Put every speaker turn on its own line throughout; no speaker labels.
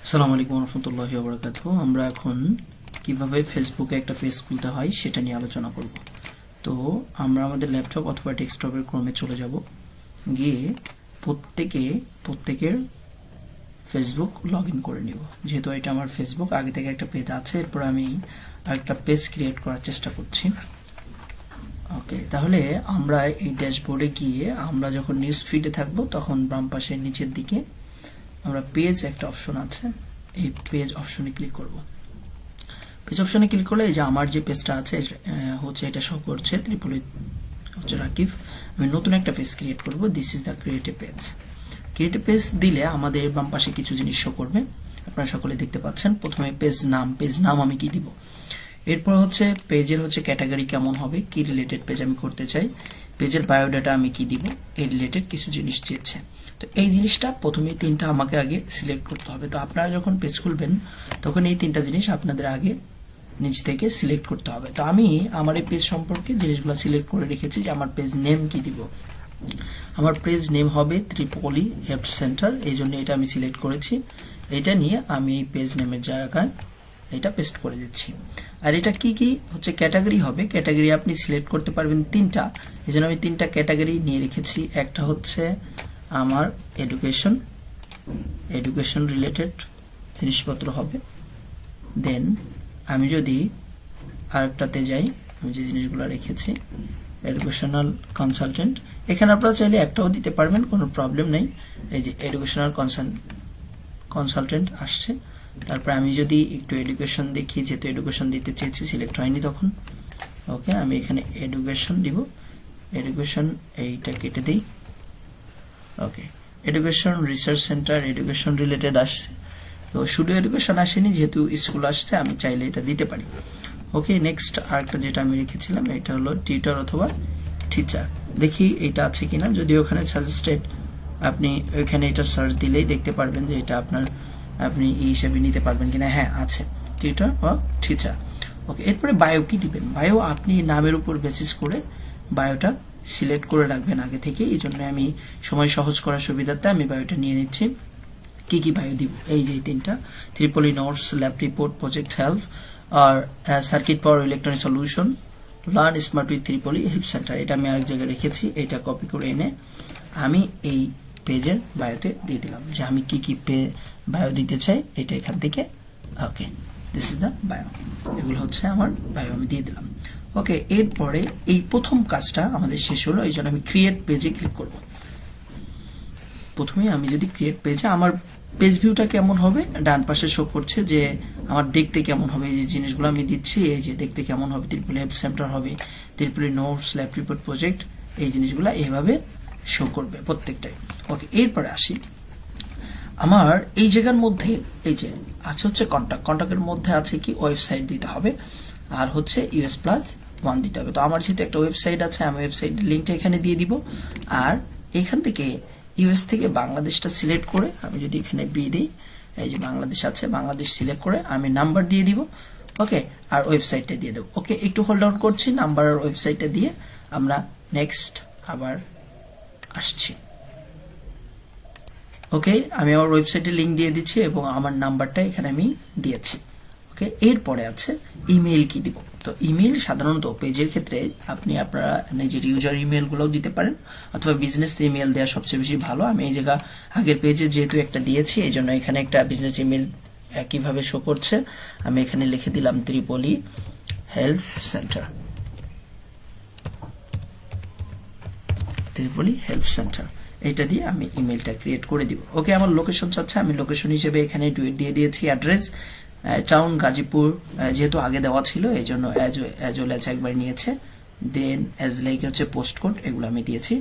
আসসালামু আলাইকুম রহমতুল্লাহি ওয়া বারাকাতুহু। আমরা এখন কিভাবে ফেসবুকে একটা পেজ খুলতে হয় সেটা নিয়ে আলোচনা করব। তো আমরা আমাদের ল্যাপটপ অথবা ডেস্কটপের ক্রমে চলে যাব, গিয়ে প্রত্যেকের ফেসবুক লগ ইন করে নিব। যেহেতু এটা আমার ফেসবুক, আগে থেকে একটা পেজ আছে, এরপর আমি আরেকটা পেজ ক্রিয়েট করার চেষ্টা করছি। ওকে, তাহলে আমরা এই ড্যাশবোর্ডে গিয়ে আমরা যখন নিউজ ফিডে থাকবো তখন বাম পাশে নিচের দিকে আমরা পেজ একটা অপশন আছে, এই পেজ অপশনে ক্লিক করব। পেজ অপশনে ক্লিক করলে এই যে আমার যে পেজটা আছে হচ্ছে এটা শো করছে ত্রিপলি হচ্ছে রাকিব। আমি নতুন একটা পেজ ক্রিয়েট করব। This is the creative page. Creative page দিলে আমাদের বাম পাশে কিছু জিনিস শো করবে, আপনারা সকলে দেখতে পাচ্ছেন। প্রথমে পেজ নাম আমি কি দিব, এরপর হচ্ছে পেজের হচ্ছে ক্যাটাগরি কেমন হবে, কি রিলেটেড পেজ আমি করতে চাই, পেজের বায়োডাটা আমি কি দিব, এই রিলেটেড কিছু জিনিস চেয়েছে। তো এই জিনিসটা প্রথমে তিনটা আমাকে আগে সিলেক্ট করতে হবে। তো আপনারা যখন পেজ খুলবেন তখন এই তিনটা জিনিস আপনাদের আগে নিচ থেকে সিলেক্ট করতে হবে। তো আমি আমার এই পেজ সম্পর্কে জিনিসগুলো সিলেক্ট করে রেখেছি যে আমার পেজ নেম কি দিব। আমার পেজ নেম হবে ত্রিপলি হেল্প সেন্টার, এই জন্য এটা আমি সিলেক্ট করেছি। এটা নিয়ে আমি এই পেজ নেমের জায়গায় এটা পেস্ট করে দিচ্ছি। আর এটা কি কি হচ্ছে ক্যাটাগরি হবে, ক্যাটাগরি আপনি সিলেক্ট করতে পারবেন তিনটা, এই জন্য আমি তিনটা ক্যাটাগরি নিয়ে রেখেছি। একটা হচ্ছে আমার এডুকেশন রিলেটেড জিনিসপত্র হবে। দেন আমি যদি আরেকটাতে যাই, আমি যে জিনিসগুলো রেখেছি এডুকেশনাল কনসালটেন্ট, এখানে আপনারা চাইলে একটাও দিতে পারবেন, কোনো প্রবলেম নেই। এই যে এডুকেশনাল কনসালটেন্ট আসছে। তারপর আমি যদি একটু এডুকেশন দেখি, যেহেতু এডুকেশন দিতে চেয়েছি সিলেক্ট হয়নি তখন, ওকে আমি এখানে এডুকেশন দিব। এডুকেশন এইটা কেটে দিই। Okay, education research centre education related আসছে। তো শুধু এডুকেশন আসেনি, যেহেতু স্কুল আসছে আমি চাইলে এটা দিতে পারি। ওকে, নেক্সট আরেকটা যেটা আমি রেখেছিলাম এটা হলো টিউটর অথবা টিচার। দেখি এটা আছে কিনা, যদি ওখানে সাজেস্টেড আপনি ওইখানে এটা সার্চ দিলেই দেখতে পারবেন যে এটা আপনি এই হিসাবে নিতে পারবেন কিনা। হ্যাঁ আছে, টিউটর বা টিচার। ওকে, এরপরে বায়ো কি দিবেন, বায়ো আপনি নামের উপর বেসিস করে বায়োটা সিলেক্ট করে রাখবেন আগে থেকে। এই জন্য আমি সময় সহজ করার সুবিধাতে আমি বায়োটা নিয়ে নিচ্ছি। কি কি বায়ো দিব, এই যে তিনটা, triple E notes, lab report, project help আর circuit power electronic solution, learn smart with triple E help centre. এটা আমি আরেক জায়গায় রেখেছি, এটা কপি করে এনে আমি এই পেজের বায়োতে দিয়ে দিলাম যে আমি কি কি বায়ো দিতে চাই, এটা এখান থেকে। ওকে, দিস ইজ দ্য বায়ো, এগুলো হচ্ছে আমার বায়ো, আমি দিয়ে দিলাম। ওকে, এরপরে এই প্রথম কাজটা আমাদের শেষ হলো, এই জন্য আমি ক্রিয়েট পেজে ক্লিক করব। প্রথমে আমি যদি ক্রিয়েট পেজে, আমার পেজ ভিউটা কেমন হবে ডান পাশে শো করছে যে আমার দেখতে কেমন হবে, এই যে জিনিসগুলো আমি দিচ্ছি, এই যে দেখতে কেমন হবে, ত্রিপলি হেল্প সেন্টার হবে, ত্রিপলি নোটস, ল্যাব রিপোর্ট, প্রজেক্ট, এই জিনিসগুলো এইভাবে শো করবে প্রত্যেকটাই। ওকে, এরপরে আসি আমার এই জায়গার মধ্যে এই যে আছে হচ্ছে কন্টাক্টের মধ্যে আছে কি ওয়েবসাইট দিতে হবে, আর হচ্ছে US+1 দিতে হবে। তো আমার যেহেতু একটা ওয়েবসাইট আছে, আমি ওয়েবসাইটের লিঙ্কটা এখানে দিয়ে দিব। আর এখান থেকে US থেকে বাংলাদেশটা সিলেক্ট করে আমি যদি এখানে বি দিই, এই যে বাংলাদেশ আছে, বাংলাদেশ সিলেক্ট করে আমি নাম্বার দিয়ে দিব। ওকে, আর ওয়েবসাইটটা দিয়ে দেবো। ওকে, একটু হোল্ড ডাউন করছি, নাম্বার আর ওয়েবসাইটটা দিয়ে আমরা নেক্সট আবার আসছি। ওকে, আমি আমার ওয়েবসাইটে লিঙ্ক দিয়ে দিচ্ছি এবং আমার নাম্বারটা এখানে আমি দিয়েছি। ওকে, এরপরে আছে ইমেল কি দিব। তো ইমেল সাধারণত পেজের ক্ষেত্রে আপনি আপনারা নিজের ইউজার ইমেলগুলোও দিতে পারেন, অথবা বিজনেস ইমেল দেওয়া সবচেয়ে বেশি ভালো। আমি এই জায়গা আগের পেজে যেহেতু একটা দিয়েছি, এই জন্য এখানে একটা বিজনেস ইমেল একইভাবে শো করছে। আমি এখানে লিখে দিলাম ত্রিপলি হেল্প সেন্টার, ত্রিপলি হেল্প সেন্টার, এটা দিয়ে আমি ইমেলটা ক্রিয়েট করে দিব। ওকে, আমার লোকেশন চাচ্ছে, আমি লোকেশন হিসেবে এখানে দিয়ে দিয়েছি অ্যাড্রেস, টাউন গাজীপুর, যেহেতু আগে দেওয়া ছিল এই জন্য অ্যাজ ওয়েল অ্যাজ একবার নিয়েছে। দেন অ্যাজ লাইক হচ্ছে পোস্ট কোড, এগুলো আমি দিয়েছি।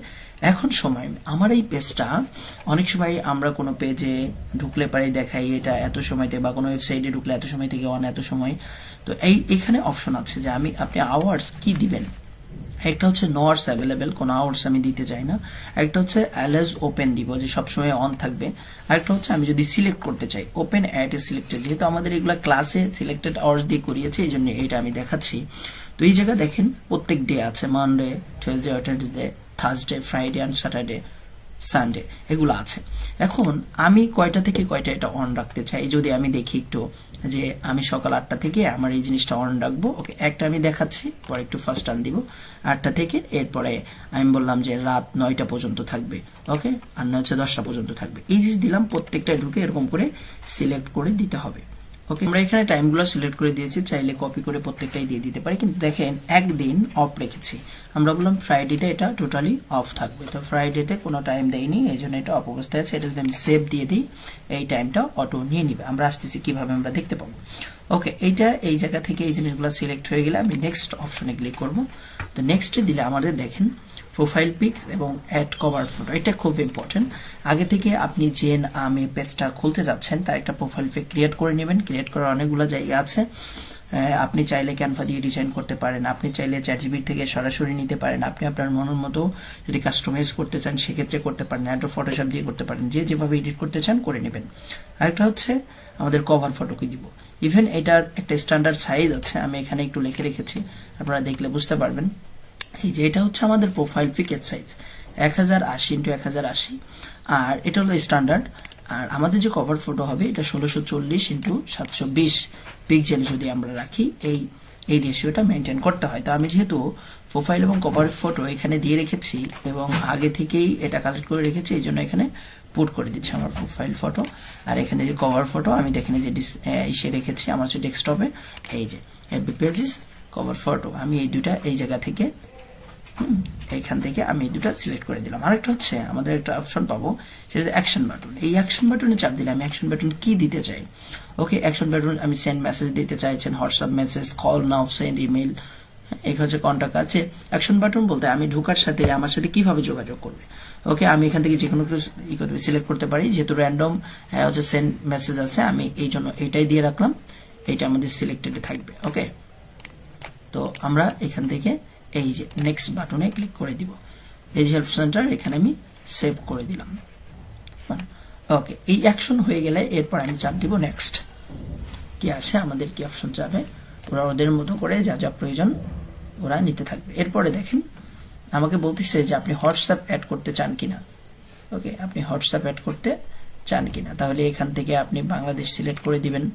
এখন সময়, আমার এই পেজটা অনেক সময় আমরা কোনো পেজে ঢুকলে পারে দেখাই এটা এত সময়তে, বা কোনো ওয়েবসাইটে ঢুকলে এত সময় থেকে এত সময়। তো এখানে অপশন আছে যে আপনি আওয়ার্স কি দিবেন। একটা হচ্ছে নো আওয়ার্স অ্যাভেলেবেল, কোনো আওয়ার্স আমি দিতে চাই না। একটা হচ্ছে অ্যালাউজ ওপেন দিব, যে সবসময় অন থাকবে। আরেকটা হচ্ছে আমি যদি সিলেক্ট করতে চাই ওপেন অ্যাট এ সিলেক্টেড, যেহেতু আমাদের এগুলো ক্লাসে সিলেক্টেড আওয়ার্স দিয়ে করিয়েছে এই জন্য এটা আমি দেখাচ্ছি। তো এই জায়গায় দেখেন প্রত্যেক ডে আছে, Monday, Tuesday, Wednesday, Thursday, Friday and Saturday, Sunday এগুলো আছে। এখন আমি কয়টা থেকে কয়টা এটা অন রাখতে চাই, যদি আমি দেখি একটু যে আমি সকাল 8টা থেকে আমার এই জিনিসটা অন রাখবো। ওকে, একটা আমি দেখাচ্ছি, পরে একটু ফার্স্ট টান দিব 8টা থেকে, এরপরে আমি বললাম যে রাত 9টা পর্যন্ত থাকবে। ওকে, আর না হচ্ছে 10টা পর্যন্ত থাকবে। এই জিনিস দিলাম, প্রত্যেকটায় ঢুকে এরকম করে সিলেক্ট করে দিতে হবে। ওকে, আমরা এখানে টাইমগুলো সিলেক্ট করে দিয়েছি, চাইলে কপি করে প্রত্যেকটাই দিয়ে দিতে পারি, কিন্তু দেখেন একদিন অফ রেখেছি। আমরা বললাম ফ্রাইডেতে এটা টোটালি অফ থাকবে, তো ফ্রাইডেতে কোনো টাইম দেয়নি, এই জন্য এটা অফ অবস্থায় আছে। এটা যদি আমি সেভ দিয়ে দিই, এই টাইমটা অটো নিয়ে নিবে। আমরা আসতেছি কিভাবে আমরা দেখতে পাবো। ওকে, এইটা এই জায়গা থেকে এই জিনিসগুলো সিলেক্ট হয়ে গেলে আমি নেক্সট অপশনে ক্লিক করব। তো নেক্সটে দিলে আমাদের দেখেন প্রোফাইল পিকস এবং অ্যাড কভার ফটো, এটা খুব ইম্পর্টেন্ট। আগে থেকে আপনি যে আমি পেজটা খুলতে যাচ্ছেন তার একটা প্রোফাইল পিক ক্রিয়েট করে নেবেন। ক্রিয়েট করার অনেকগুলো জায়গা আছে, আপনি চাইলে ক্যানভা দিয়ে ডিজাইন করতে পারেন, আপনি চাইলে চ্যাটজিপিটি থেকে সরাসরি নিতে পারেন, আপনি আপনার মনের মতো যদি কাস্টমাইজ করতে চান সেক্ষেত্রে করতে পারেন, অ্যাডোব ফটোশপ দিয়ে করতে পারেন, যে যেভাবে এডিট করতে চান করে নেবেন। আরেকটা হচ্ছে আমাদের কভার ফটোকে দিব। ইভেন এটার একটা স্ট্যান্ডার্ড সাইজ আছে, আমি এখানে একটু লিখে রেখেছি, আপনারা দেখলে বুঝতে পারবেন। এই যে এটা হচ্ছে আমাদের প্রোফাইল পিকের সাইজ 1080x1080, আর এটা হলো স্ট্যান্ডার্ড। আর আমাদের যে কভার ফটো হবে এটা 1640x720 পিক্সেল যদি আমরা রাখি, এই রেশিওটা মেনটেন করতে হয়। তো আমি যেহেতু প্রোফাইল এবং কভার ফটো এখানে দিয়ে রেখেছি এবং আগে থেকেই এটা কালেক্ট করে রেখেছি, এই জন্য এখানে পুট করে দিচ্ছি আমার প্রোফাইল ফটো। আর এখানে যে কভার ফটো আমি দেখেন যে ইসে রেখেছি আমার হচ্ছে ডেস্কটপে, এই যে এফবি পেজেস কভার ফটো, আমি এই দুটা এই জায়গা থেকে এইখান থেকে আমি এই দুটো সিলেক্ট করে দিলাম। আরেকটা হচ্ছে আমাদের একটা অপশন পাবো, সেটা হচ্ছে অ্যাকশন বাটন। এই অ্যাকশন বাটনে চাপ দিলে আমি অ্যাকশন বাটন কি দিতে চাই। ওকে, অ্যাকশন বাটন আমি সেন্ড মেসেজ দিতে চাইছেন, WhatsApp message, call now, send email, এই হচ্ছে কন্টাক্ট আছে। অ্যাকশন বাটন বলতে আমি ঢোকার সাথে আমার সাথে কিভাবে যোগাযোগ করবে। ওকে, আমি এখান থেকে যে কোনো কিছু সিলেক্ট করতে পারি, যেহেতু র্যান্ডম হচ্ছে সেন্ড মেসেজ আছে, আমি এই জন্য এইটাই দিয়ে রাখলাম, এইটা আমাদের সিলেক্টেডে থাকবে। ওকে, তো আমরা এখান থেকে এই যে নেক্সট বাটনে ক্লিক করে দিব। এই যে হেল্প সেন্টার এখানে আমি সেভ করে দিলাম। ওকে, এই অ্যাকশন হয়ে গেলে এরপর আমি চাপ দিব নেক্সট। কি আসে আমাদের কি অপশন যাবে, ওরা ওদের মতো করে যা যা প্রয়োজন ওরা নিতে থাকবে। এরপরে দেখেন আমাকে বলতেছে যে আপনি হোয়াটসঅ্যাপ অ্যাড করতে চান কিনা। ওকে, আপনি হোয়াটসঅ্যাপ অ্যাড করতে চান কিনা, তাহলে এখান থেকে আপনি বাংলাদেশ সিলেক্ট করে দিবেন।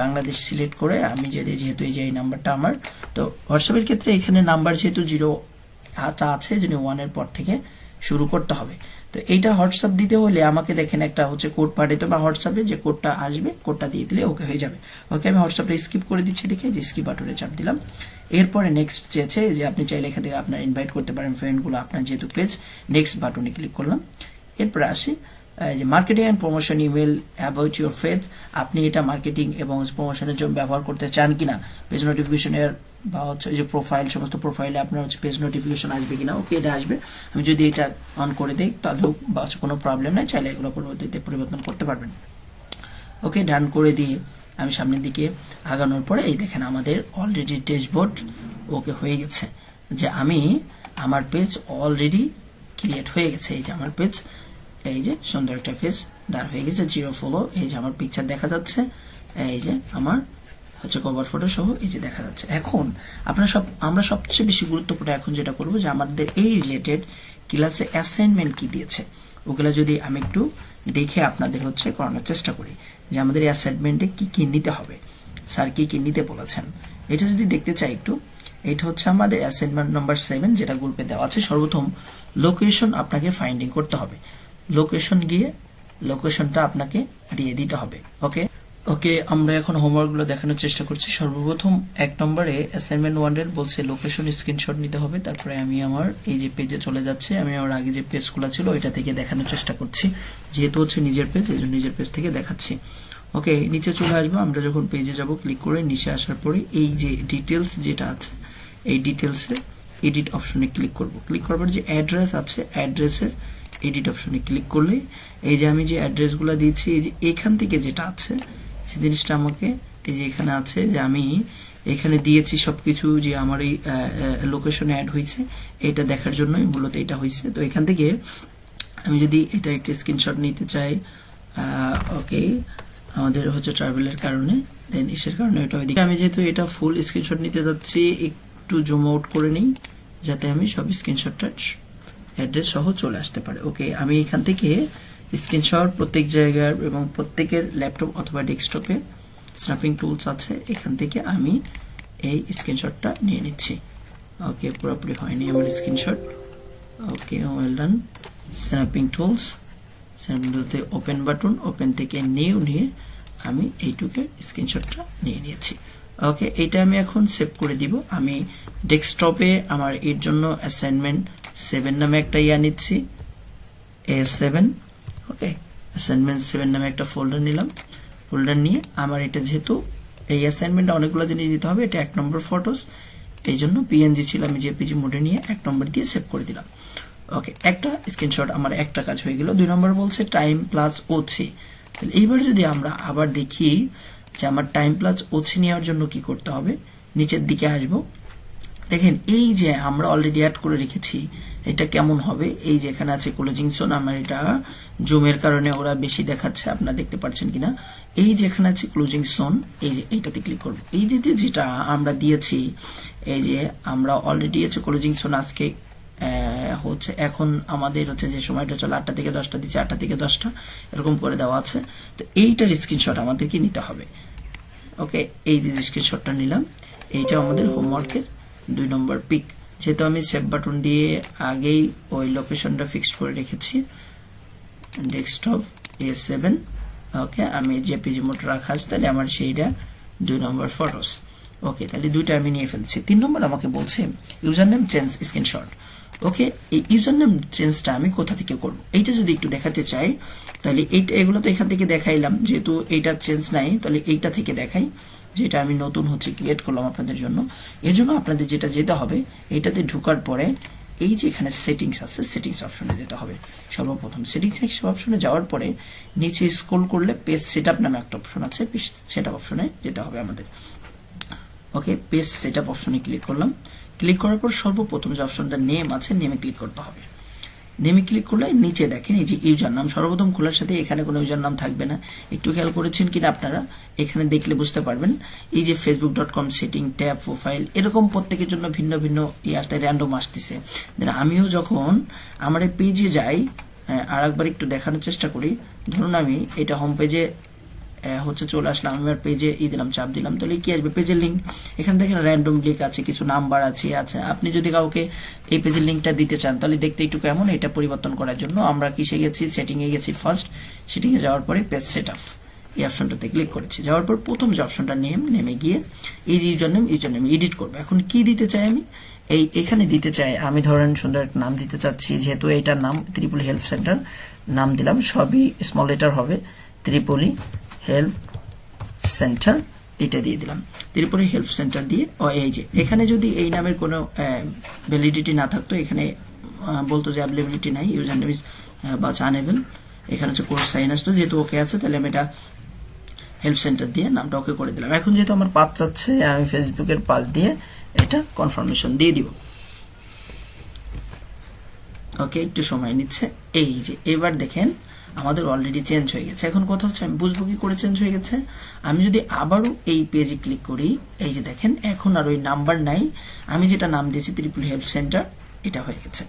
বাংলাদেশ সিলেক্ট করে আমি যেহেতু এই যে এই নাম্বারটা আমার, তো হোয়াটসঅ্যাপের ক্ষেত্রে এখানে নাম্বার যেহেতু 0 আছে, যদি 1 এর পর থেকে শুরু করতে হবে। তো এইটা হোয়াটসঅ্যাপ দিতে হলে আমাকে দেখেন একটা হচ্ছে কোড পাঠাতে বা হোয়াটসঅ্যাপে যে কোডটা আসবে কোডটা দিয়ে দিলে ওকে হয়ে যাবে। ওকে, আমি হোয়াটসঅ্যাপটা স্কিপ করে দিচ্ছি, দেখে যে স্কিপ বাটনে চাপ দিলাম। এরপরে নেক্সট চেয়েছে যে আপনি চাইলে এখান থেকে আপনার ইনভাইট করতে পারেন ফ্রেন্ডগুলো, আপনার যেহেতু পেজ, নেক্সট বাটনে ক্লিক করলাম। এরপরে আসি যে marketing and promotion email about your page, আপনি এটা মার্কেটিং এবং প্রমোশনের জন্য ব্যবহার করতে চান কিনা, পেজ নোটিফিকেশনের বা হচ্ছে যে প্রোফাইল, সমস্ত প্রোফাইলে আপনার হচ্ছে পেজ নোটিফিকেশন আসবে কিনা। ওকে, এটা আসবে। আমি যদি এটা অন করে দিই তাহলেও বা কোনো প্রবলেম নেই, চাইলে এগুলো পরবর্তীতে পরিবর্তন করতে পারবেন। ওকে, ডান করে দিয়ে আমি সামনের দিকে আগানোর পরে এই দেখেন আমাদের অলরেডি ড্যাশবোর্ড ওকে হয়ে গেছে, যে আমি আমার পেজ অলরেডি ক্রিয়েট হয়ে গেছে। এই যে আমার পেজ, এই যে সুন্দর একটা পেজ দাঁড় হয়ে গেছে, 0 ফলো, এই যে আমার পিকচার দেখা যাচ্ছে, এই যে আমার হচ্ছে কভার ফটো সহ এই যে দেখা যাচ্ছে। এখন আমরা সবচেয়ে বেশি গুরুত্বপূর্ণ এখন যেটা করব, যে আমাদের এই রিলেটেড ক্লাসে অ্যাসাইনমেন্ট কি দিয়েছে ওগুলা যদি আমি একটু দেখে আপনাদের হচ্ছে করানোর চেষ্টা করি, যে আমাদের অ্যাসাইনমেন্টে কি কি নিতে হবে, স্যার কি কি নিতে বলেছেন, এটা যদি দেখতে চাই একটু। এটা হচ্ছে আমাদের অ্যাসাইনমেন্ট নাম্বার 7 যেটা গ্রুপে দেওয়া আছে। সর্বপ্রথম লোকেশন আপনাকে ফাইন্ডিং করতে হবে, লোকেশন গিয়ে লোকেশনটা আপনাকে দিয়ে দিতে হবে। ওকে, আমরা এখন হোমওয়ার্কগুলো দেখানোর চেষ্টা করছি। সর্বপ্রথম 1 নম্বরে অ্যাসাইনমেন্ট 1 এর বলছে লোকেশন স্ক্রিনশট নিতে হবে। তারপরে আমি আমার এই যে পেজে চলে যাচ্ছে, আমি আমার আগে যে পেজ খোলা ছিল ওইটা থেকে দেখানোর চেষ্টা করছি, যেহেতু হচ্ছে নিজের পেজ, এই জন্য নিজের পেজ থেকে দেখাচ্ছি। ওকে, নিচে চলে আসবো, আমরা যখন পেজে যাব ক্লিক করে নিচে আসার পরে এই যে ডিটেলস যেটা আছে, এই ডিটেলসের এডিট অপশনে ক্লিক করব। ক্লিক করবার যে অ্যাড্রেস আছে, অ্যাড্রেসের এডিট অপশনে ক্লিক করলে এই যে আমি যে অ্যাড্রেসগুলো দিয়েছি, এই যে এখান থেকে যেটা আছে সেই জিনিসটা আমাকে এই যে এখানে আছে, যে আমি এখানে দিয়েছি সবকিছু, যে আমার এই লোকেশনে অ্যাড হয়েছে, এটা দেখার জন্যই মূলত এটা হয়েছে। তো এখান থেকে আমি যদি এটা একটা স্ক্রিনশট নিতে চাই, ওকে, আমাদের হচ্ছে ট্রাভেলের কারণে, দেন ইসের কারণে এটা ওইদিকে, আমি যেহেতু এটা ফুল স্ক্রিনশট নিতে যাচ্ছি, একটু জুম আউট করে নিই যাতে আমি সব স্ক্রিনশটটা অ্যাড্রেস সহ চলে আসতে পারে। ওকে, আমি এখান থেকে স্ক্রিনশট প্রত্যেক জায়গার এবং প্রত্যেকের ল্যাপটপ অথবা ডেস্কটপে স্ন্যাপিং টুলস আছে, এখান থেকে আমি এই স্ক্রিনশটটা নিয়ে নিচ্ছি। ওকে, পুরোপুরি হয়নি আমার screenshot. Okay, well done. Snapping tools, snapping টুলসে ওপেন বাটন, ওপেন থেকে নিয়ে আমি এইটুকের স্ক্রিনশটটা নিয়ে নিয়েছি। ওকে, এটা আমি এখন সেভ করে দিব। আমি ডেস্কটপে আমার এর জন্য অ্যাসাইনমেন্ট 7 নামে একটা নিচ্ছি, A7। ওকে, অ্যাসাইনমেন্ট 7 নামে একটা ফোল্ডার নিলাম। ফোল্ডার নিয়ে আমার এটা যেহেতু এই অ্যাসাইনমেন্টে অনেকগুলো জিনিস দিতে হবে, এটা 1 নম্বর ফটোস, এই জন্য PNG ছিল, আমি JPG মোডে নিয়ে 1 নম্বর দিয়ে সেভ করে দিলাম। ওকে, একটা স্ক্রিনশট আমার একটা কাজ হয়ে গেল। 2 নম্বর বলছে টাইম প্লাস ওসি। তাহলে এইবার যদি আমরা আবার দেখি যে আমার টাইম প্লাস ওসি নেওয়ার জন্য কি করতে হবে, নিচের দিকে আসব। দেখেন এই যে আমরা অলরেডি অ্যাড করে রেখেছি, এটা কেমন হবে, এই যে এখানে আছে ক্লোজিং জোন, আমার এটা জুমের কারণে ওরা বেশি দেখাচ্ছে, আপনারা দেখতে পাচ্ছেন কিনা। এই যে এখানে আছে ক্লোজিং জোন, এই যে এইটাতে ক্লিক করব। এই যে যেটা আমরা দিয়েছি, এই যে আমরা অলরেডি আছে ক্লোজিং জোন, আজকে হচ্ছে এখন আমাদের হচ্ছে যে সময়টা চলে 8টা থেকে 10টা দিচ্ছে, 8টা থেকে 10টা এরকম করে দেওয়া আছে। তো এইটার স্ক্রিনশট আমাদেরকে নিতে হবে। ওকে, এই যে স্ক্রিনশটটা নিলাম, এইটা আমাদের হোমওয়ার্কের 2 নম্বর পিক। যেহেতু আমি সেভ বাটন দিয়ে আগেই ওই লোকেশনটা ফিক্সড করে রেখেছি, ডেস্কটপ A7। ওকে, আমি JPG মোড রাখা আছে, তাহলে আমার সেইটা 2 নম্বর ফটোস। ওকে, তাহলে দুইটা আমি নিয়ে ফেলছি। 3 নম্বর আমাকে বলছে ইউজার নেম চেঞ্জ স্ক্রিনশট। ওকে, এই ইউজার নেম চেঞ্জটা আমি কোথা থেকে করব, এইটা যদি একটু দেখাতে চাই, তাহলে এগুলো তো এখান থেকে দেখাইলাম, যেহেতু এইটা চেঞ্জ নাই তাহলে এইটা থেকে দেখাই, যেটা আমি নতুন হচ্ছে ক্রিয়েট করলাম আপনাদের জন্য। এর জন্য আপনাদের যেটা যেতে হবে, এইটাতে ঢোকার পরে এই যে এখানে সেটিংস আছে, সেটিংস অপশনে যেতে হবে। সর্বপ্রথম সেটিংস অপশনে যাওয়ার পরে নিচে স্ক্রল করলে পেজ সেটআপ নামে একটা অপশন আছে, পেজ সেটআপ অপশনে যেতে হবে আমাদের। ওকে, পেজ সেটআপ অপশনে ক্লিক করলাম। ক্লিক করার পর সর্বপ্রথম যে অপশনটা নেম আছে, নেমে ক্লিক করতে হবে। নেমে ক্লিক করলে নিচে দেখেন এই যে ইউজার নাম, সর্বপ্রথম খোলার সাথে এখানে কোনো ইউজার নাম থাকবে না। একটু খেয়াল করেছেন কিনা আপনারা, এখানে দেখলে বুঝতে পারবেন। এই যে facebook.com সেটিং ট্যাব প্রোফাইল, এরকম প্রত্যেকের জন্য ভিন্ন ভিন্ন আসতে র্যান্ডম আসতেছে। আমিও যখন আমার এই পেজে যাই, আর একবার একটু দেখানোর চেষ্টা করি। ধরুন আমি এটা হোম পেজে হচ্ছে চলে আসলাম, আমি আমার পেজে দিলাম, চাপ দিলাম, তাহলে কি আসবে, পেজের লিঙ্ক। এখানে দেখেন র্যান্ডম লিঙ্ক আছে, কিছু নাম্বার আছে। আপনি যদি কাউকে এই পেজের লিঙ্কটা দিতে চান, তাহলে দেখতে একটু কেমন, এটা পরিবর্তন করার জন্য আমরা কিসে গেছি, সেটিংয়ে গেছি। ফার্স্ট সেটিংয়ে যাওয়ার পরে পেজ সেটআপ এই অপশনটাতে ক্লিক করেছি। যাওয়ার পর প্রথম যে অপশনটা নেমে গিয়ে এই যে ইউজার নেম এডিট করবো। এখন কি দিতে চাই আমি, এখানে দিতে চাই আমি, ধরেন সুন্দর একটা নাম দিতে চাচ্ছি, যেহেতু এইটার নাম ত্রিপুলি হেল্প সেন্টার, নাম দিলাম, সবই স্মল লেটার হবে, ত্রিপুলি হেল্প সেন্টার, এটা দিয়ে দিলাম। ত্রিপুরা হেল্প সেন্টার দিয়ে এই যে এখানে যদি এই নামের কোনো ভ্যালিডিটি না থাকতো, এখানে বলতো যে অ্যাভেলেবিলিটি নাই, ইউজার নেম ইজ বা আনএবল, এখানে হচ্ছে কোর্স সাইন আসতো, যেহেতু ওকে আছে তাহলে আমি এটা হেল্প সেন্টার দিয়ে নামটা ওকে করে দিলাম। এখন যেহেতু আমার পাস চাচ্ছে, আমি ফেসবুকের পাস দিয়ে এটা কনফার্মেশন দিয়ে দিব। ওকে, একটু সময় নিচ্ছে। এই যে এবার দেখেন আমাদের অলরেডি চেঞ্জ হয়ে গেছে। এখন কথা হচ্ছে আমি বুঝবো কি করে চেঞ্জ হয়ে গেছে। আমি যদি আবারও এই পেজে ক্লিক করি, এই যে দেখেন এখন আর ওই নাম্বার নাই, আমি যেটা নাম দিয়েছি ত্রিপুলি হেল্প সেন্টার, এটা হয়ে গেছে।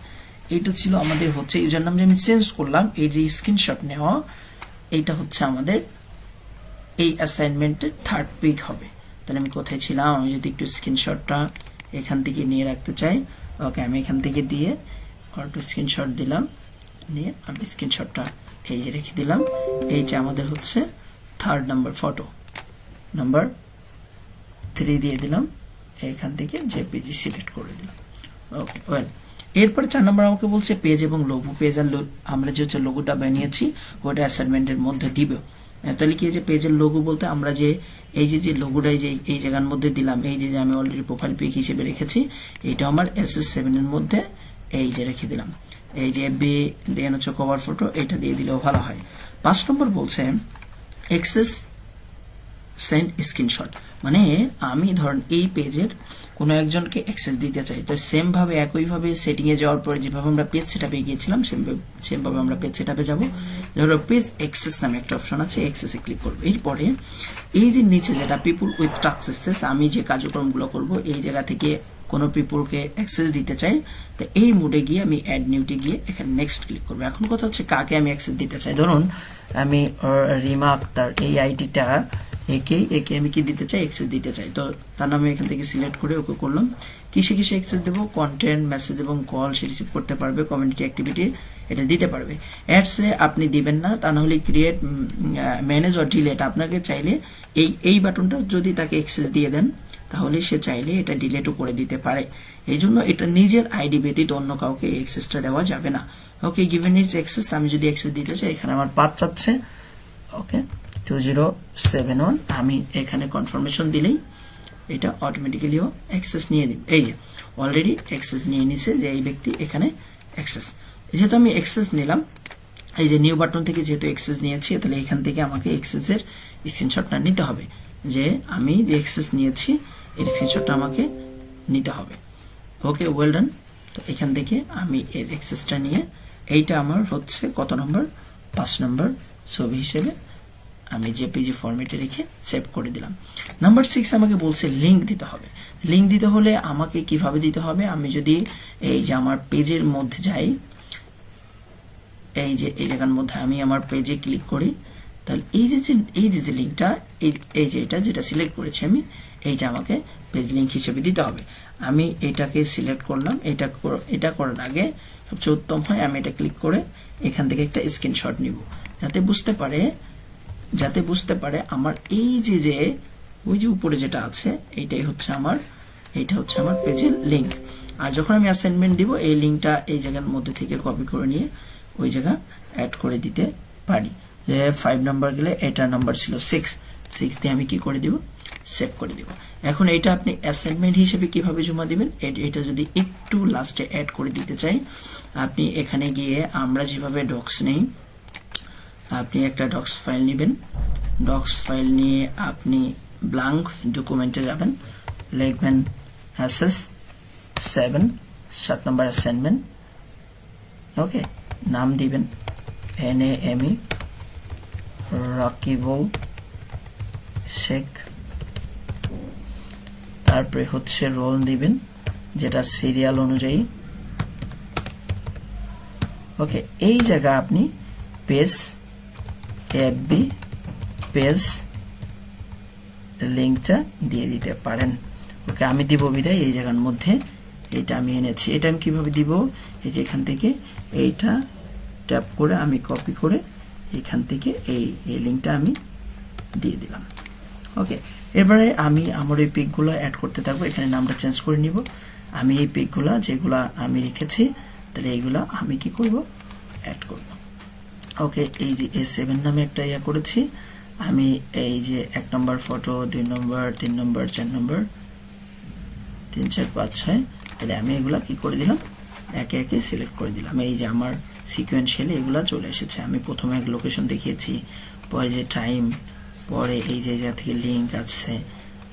এইটা ছিল আমাদের হচ্ছে ইউজার নাম যে আমি চেঞ্জ করলাম। এই যে স্ক্রিনশট নেওয়া, এইটা হচ্ছে আমাদের এই অ্যাসাইনমেন্টের 3rd পিক হবে। তাহলে আমি কোথায় ছিলাম, আমি যদি একটু স্ক্রিনশটটা এখান থেকে নিয়ে রাখতে চাই, ওকে, আমি এখান থেকে দিয়ে একটু স্ক্রিনশট দিলাম, নিয়ে আমি স্ক্রিনশটটা এই যে রেখে দিলাম। এইটা আমাদের হচ্ছে 3rd নাম্বার ফটো, নাম্বার 3 দিয়ে দিলাম, এখান থেকে জেপিজি সিলেক্ট করে দিলাম। ওকে, ওয়েল, এরপর 4 নম্বর আমাকে বলছে পেজ এবং লোগো। পেজ আর আমরা যে হচ্ছে লোগোটা বানিয়েছি ওটা অ্যাসাইনমেন্টের মধ্যে দিব। তাহলে কি যে পেজের লোগো বলতে আমরা যে এই যে লোগোটা এই জায়গার মধ্যে দিলাম, এই যে আমি অলরেডি প্রোফাইল পিক হিসেবে রেখেছি, এটা আমার SS7 এর মধ্যে এই যে রেখে দিলাম। এই যে বি দেন হচ্ছে কভার ফটো, এটা দিয়ে দিলেও ভালো হয়। 5 নম্বর বলছে এক্সেস সেন্ড স্ক্রিনশট, মানে আমি ধরেন এই পেজের কোনো একজনকে অ্যাক্সেস দিতে চাই, তো সেম ভাবে একইভাবে সেটিংয়ে যাওয়ার পরে যেভাবে আমরা পেজ সেটআপে গিয়েছিলাম সেম ভাবে আমরা পেজ সেটআপে যাব। ধরো পেজ অ্যাক্সেস নামে একটা অপশন আছে, অ্যাক্সেসে ক্লিক করব। এরপরে এই যে নিচে যেটা পিপল উইথ টাস্ক অ্যাক্সেস, আমি যে কার্যক্রমগুলো করব এই জায়গা থেকে কোনো পিপলকে অ্যাক্সেস দিতে চাই, তো এই মোডে গিয়ে আমি অ্যাড নিউতে গিয়ে এখানে নেক্সট ক্লিক করবো। এখন কথা হচ্ছে কাকে আমি অ্যাক্সেস দিতে চাই। ধরুন আমি রিমা আক্তার এই আইডিটা একে আমি কি দিতে চাই, অ্যাক্সেস দিতে চাই। তো তার নামে এখান থেকে সিলেক্ট করে ওকে করলাম। কিসে অ্যাক্সেস দেবো, কন্টেন্ট, মেসেজ এবং কল সে রিসিভ করতে পারবে, কমিউনিটি অ্যাক্টিভিটি এটা দিতে পারবে। অ্যাডসে আপনি দিবেন না, তা নাহলে ক্রিয়েট, ম্যানেজ অর ডিলেট আপনাকে চাইলে এই বাটনটা যদি তাকে অ্যাক্সেস দিয়ে দেন তাহলে সে চাইলে এটা ডিলেটও করে দিতে পারে। এই জন্য এটা নিজের আইডি ব্যতীত অন্য কাউকে এই অ্যাক্সেসটা দেওয়া যাবে না। ওকে, গিভেন ইটস অ্যাক্সেস, আমি যদি অ্যাক্সেস দিতে চাই এখানে আমার পাথ চাচ্ছে, ওকে 2071, আমি এখানে কনফার্মেশন দিলেই এটা অটোমেটিক্যালিও অ্যাক্সেস নিয়ে দিবে। এই যে অলরেডি অ্যাক্সেস নিয়ে নিছে যে এই ব্যক্তি এখানে অ্যাক্সেস। যেহেতু আমি অ্যাক্সেস নিলাম, এই যে নিউ বাটন থেকে যেহেতু অ্যাক্সেস নিয়েছি, তাহলে এখান থেকে আমাকে অ্যাক্সেসের স্ক্রিনশটটা নিতে হবে, যে আমি যে অ্যাক্সেস নিয়েছি এর স্ক্রিনশটটা আমাকে নিতে হবে। ওকে, ওয়েল ডান। তো এখান থেকে আমি এর অ্যাক্সেসটা নিয়ে, এইটা আমার হচ্ছে কত নম্বর, 5 নম্বর ছবি হিসেবে আমি জেপিজি ফরম্যাটে রেখে সেভ করে দিলাম। নাম্বার 6 আমাকে বলছে লিংক দিতে হবে। লিংক দিতে হলে আমাকে কিভাবে দিতে হবে, আমি যদি এই যে আমার পেজের মধ্যে যাই, এই যে এই জায়গার মধ্যে আমি আমার পেজে ক্লিক করি, তাহলে এই যে লিংকটা, এই যে এটা যেটা সিলেক্ট করেছি আমি, এইটা আমাকে পেজ লিংক হিসেবে দিতে হবে। আমি এটাকে সিলেক্ট করলাম। এটা করার আগে সবচেয়ে উত্তম হয় আমি এটা ক্লিক করে এখান থেকে একটা স্ক্রিনশট নিব, যাতে বুঝতে পারে আমার এই যে ওই যে উপরে যেটা আছে এইটা হচ্ছে আমার পেজের লিংক। আর যখন আমি অ্যাসাইনমেন্ট দিব, এই লিংকটা এই জায়গার মধ্যে থেকে কপি করে নিয়ে ওই জায়গা অ্যাড করে দিতে পারি। যে 5 নাম্বার গেলে এটা নাম্বার ছিল 6 দিয়ে আমি কি করে দিব, সেভ করে দিব। এখন এটা আপনি অ্যাসাইনমেন্ট হিসেবে কিভাবে জমা দিবেন, এটা যদি একটু লাস্টে অ্যাড করে দিতে চাই, আপনি এখানে গিয়ে আমরা যেভাবে ডক্স নেই, আপনি একটা ডক্স ফাইল নেবেন। ডক্স ফাইল নিয়ে আপনি ব্ল্যাঙ্ক ডকুমেন্টে যাবেন, লিখবেন অ্যাসেস 7 নম্বর অ্যাসাইনমেন্ট। ওকে, নাম দিবেন NAME রাকিবুল শেখ, তারপরে হচ্ছে রোল দিবেন যেটা সিরিয়াল অনুযায়ী। ওকে, এই জায়গা আপনি পেজ FB পেজ লিংকটা দিয়ে দিতে পারেন। ওকে, আমি দিব বিদায় এই জায়গার মধ্যে, এটা আমি এনেছি। এটা আমি কিভাবে দিব, এই যে এখান থেকে এইটা ট্যাপ করে আমি কপি করে এখান থেকে এই লিংকটা আমি দিয়ে দিলাম। ওকে, এবারে আমি আমার এই পিকগুলো অ্যাড করতে থাকবো। এখানে নামটা চেঞ্জ করে নিব। আমি এই পিকগুলো যেগুলা আমি রেখেছি, তাহলে এইগুলা আমি কি করব, অ্যাড করব। ওকে, এই যে A7 নামে একটা ইয়া করেছি আমি, এই যে 1 নম্বর ফটো, 2 নম্বর, 3 নম্বর, 4 নম্বর, 3, 4, 5, 6, তাহলে আমি এগুলা কি করে দিলাম, একে একে সিলেক্ট করে দিলাম। এই যে আমার সিকোয়েন্সিয়ালি এগুলা চলে এসেছে। আমি প্রথমে এক লোকেশন দেখিয়েছি, পরে যে টাইম, পরে এই যে জায়গা থেকে লিঙ্ক আছে,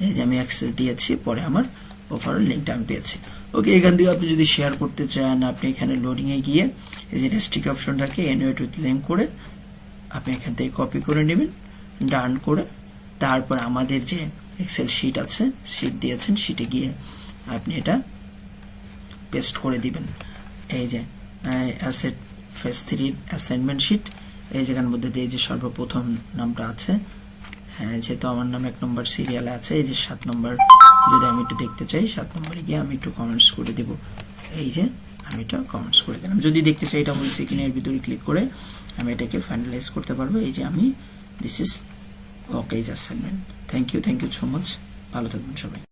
এই যে আমি অ্যাক্সেস দিয়েছি, পরে আমার ওভারঅল লিঙ্কটা আমি পেয়েছি। ওকে, এখান থেকে আপনি যদি শেয়ার করতে চান, আপনি এখানে লোডিংয়ে গিয়ে এই যে রেস্ট্রিক্ট অপশনটাকে এনিওয়েট উইথ লিঙ্ক করে আপনি এখান থেকে কপি করে নেবেন, ডান করে তারপর আমাদের যে এক্সেল শিট আছে, শিট দিয়েছেন, শিটে গিয়ে আপনি এটা পেস্ট করে দিবেন। এই যে অ্যাসেট ফেজ 3 অ্যাসাইনমেন্ট শিট, এই জায়গার মধ্যে দিয়ে যে সর্বপ্রথম নামটা আছে, যেহেতু আমার নাম 1 নম্বর সিরিয়ালে আছে, এই যে 7 নম্বর যদি আমি একটু দেখতে চাই, 7 নম্বরে গিয়ে আমি একটু কমেন্টস করে দেব। এই যে আমি এটা কমেন্টস করে দিলাম। যদি দেখতে চাই এটা হয়েছে কিনা, এর ভিতরে ক্লিক করে আমি এটাকে ফাইনালাইজ করতে পারবো। এই যে আমি this is okay assignment. Thank you so much, ভালো থাকবেন সবাই।